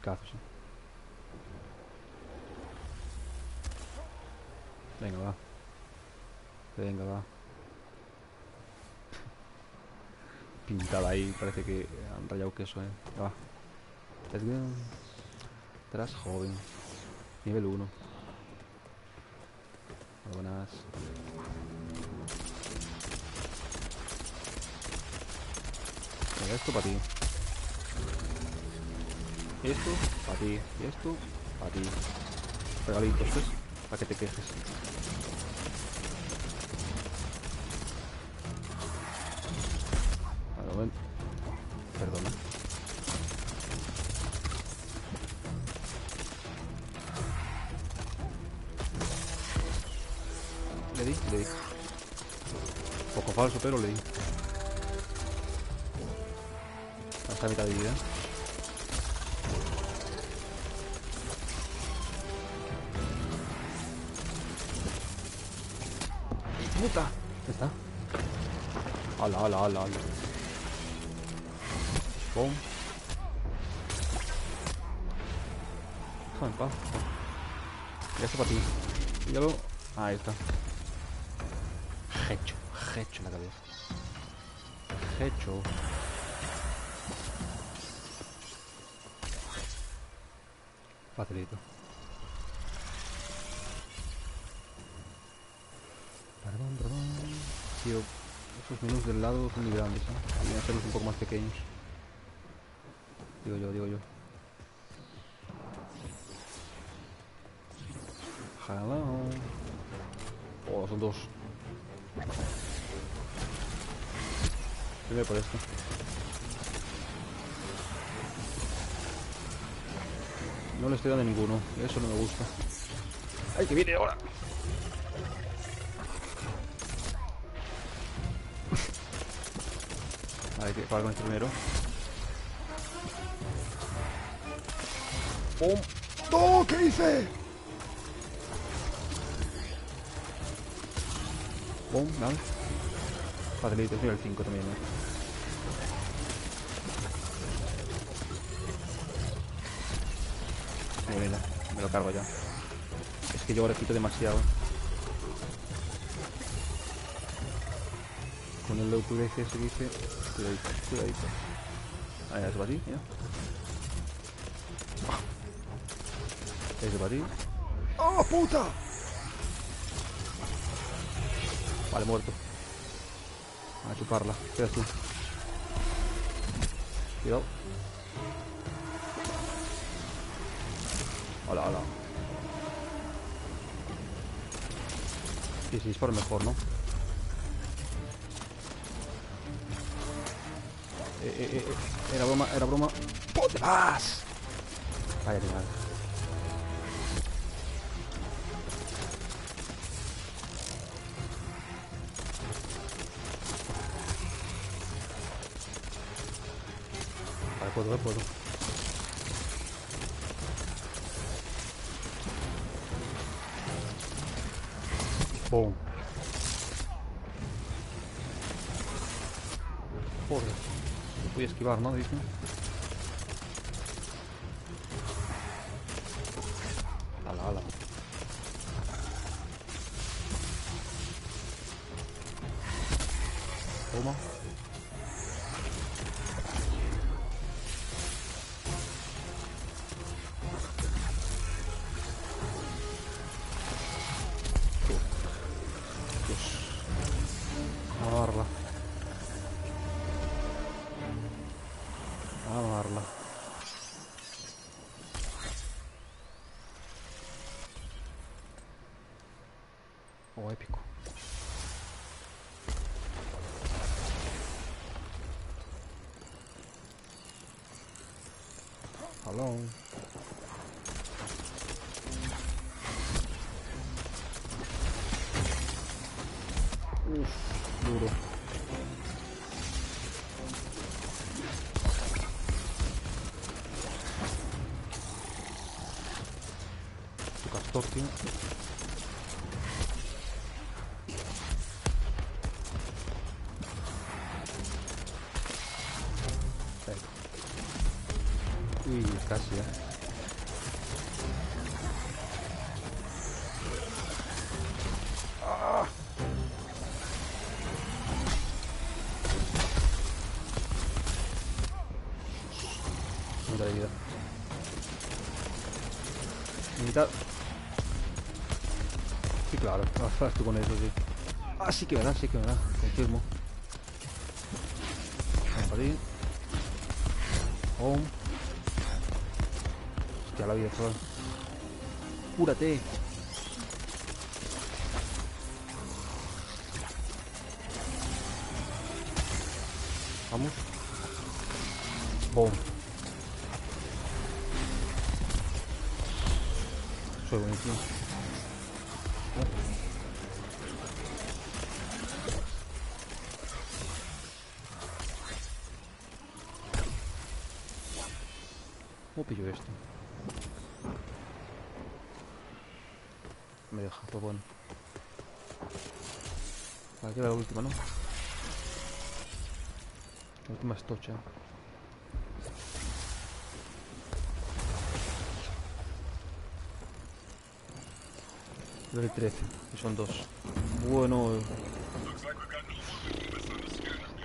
Picazos, Venga, va. Venga, va. Pintada ahí, parece que han rayado queso, Va. Let's go. Tras joven. Nivel 1. Buenas. Venga, esto para ti. Esto para ti. Y esto para ti. Regalitos, ¿ves? Para que te quejes. Vale, bueno. Perdona. Le di. Poco falso, pero le di. Hasta mitad de vida. ¡Puta! ¿Dónde está? ¡Hala! ¡Pum! Déjame en paz. Y esto para ti. Píllalo. Ahí está. Hecho en la cabeza. Hecho. Facilito. Perdón. Tío, esos menús del lado son muy grandes, Deberían hacerlos un poco más pequeños. Digo yo. Hello. Oh, son dos. Primero por esto. No le estoy dando ninguno. Eso no me gusta. ¡Ay, que viene ahora! Hay que parar con este primero. ¡Pum! ¡No! ¿Qué hice? ¡Pum! Nada. Facilito, es nivel 5 también, Mira, me lo cargo ya. Es que yo ahora quito demasiado. Con el low purece se dice. Cuidadito. Ahí, es para ti, ya. Es para ti. ¡Oh, puta! Vale, muerto. A chuparla. ¿Qué haces tú? Cuidado. Hola. Sí, disparo mejor, ¿no? Era broma. ¿Dónde vas? Vaya animal. Vale, puedo. Boom. Joder. Voy a esquivar, ¿no? Dice. Ala. Toma. Vamos a darla. Oh, épico. Hello. Duro. Tu castor, tío. Uy, casi, Mitad de vida. Mitad. Sí, claro. Haz tú con eso, sí. Ah, sí que me da, confirmo. Vamos para ti. Home. Hostia, la vida, chaval. Cúrate. Vamos. Boom. Soy buenísimo. ¿Cómo pillo esto? Me deja, pues bueno. Aquí va la última, ¿no? La última es tocha. Level 13, y son 2. Bueno.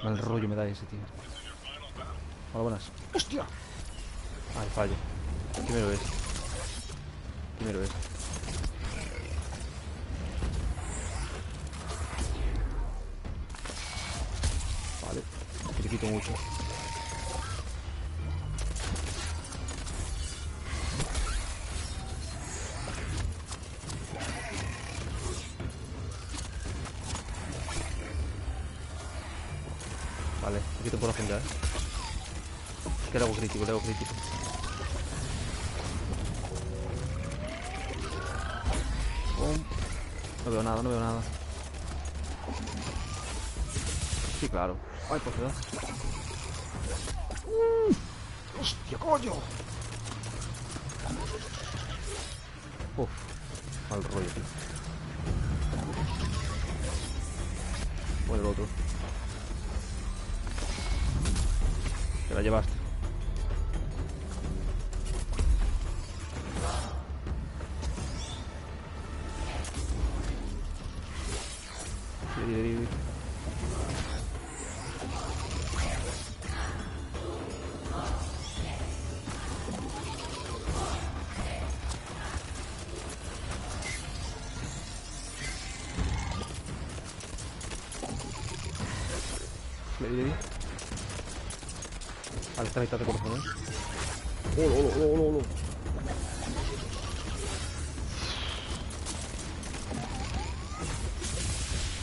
Mal rollo me da ese, tío. Hola, buenas. ¡Hostia! Ay, fallo. Primero es. Primero es. Vale. Que le quito mucho. Vale, le quito por la agenda, que le hago crítico, le hago crítico. No veo nada, no veo nada. Sí, claro. Ay, pues da. ¡Hostia, coño! Uf, mal rollo, tío. Bueno, el otro. Te la llevaste. Vale, está a mitad de corazón, ¡Olo!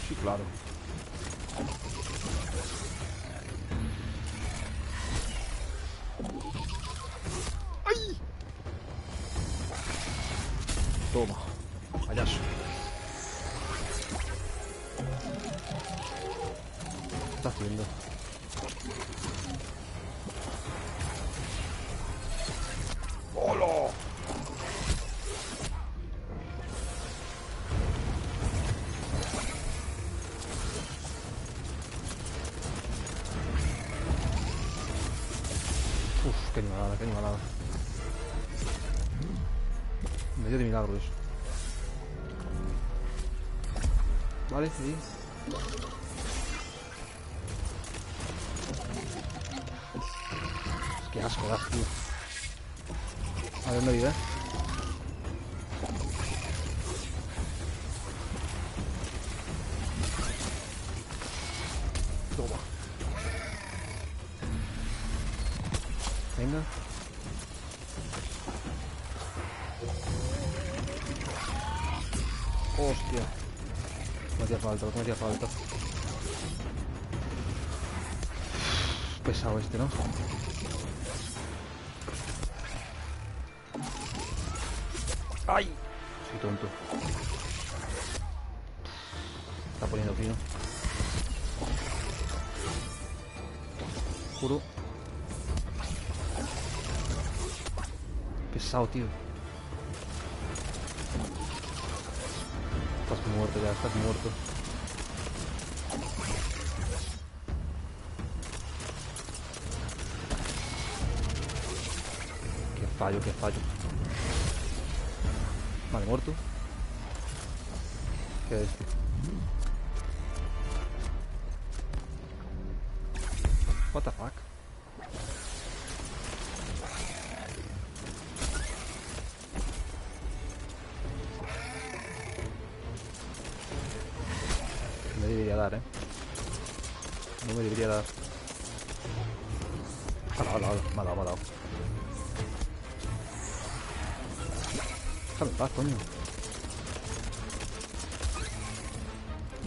Sí, claro. ¡Ay! Toma, payaso. ¿Qué está haciendo? ¡Hola! Uf, qué animalada, qué animalada. Me dio de milagro eso. Vale, sí. Qué asco das, tío. A ver, me ayuda. Toma. Venga. Hostia. No hacía falta, no hacía falta. Pesado este, ¿no? ¡Ay! Soy tonto. Está poniendo fino. Juro. Pesado, tío. Estás muerto ya, estás muerto. Qué fallo. Vale, muerto. ¿Qué es este? What the fuck? me debería dar. Hala, hala, hala. Me ha dado, me ha dado. Déjame en paz, coño.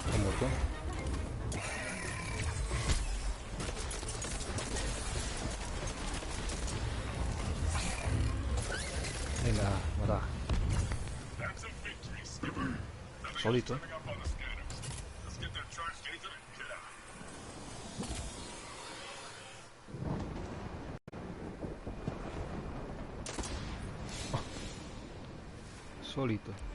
¿Está muerto? Venga, mata. Solito. Solito.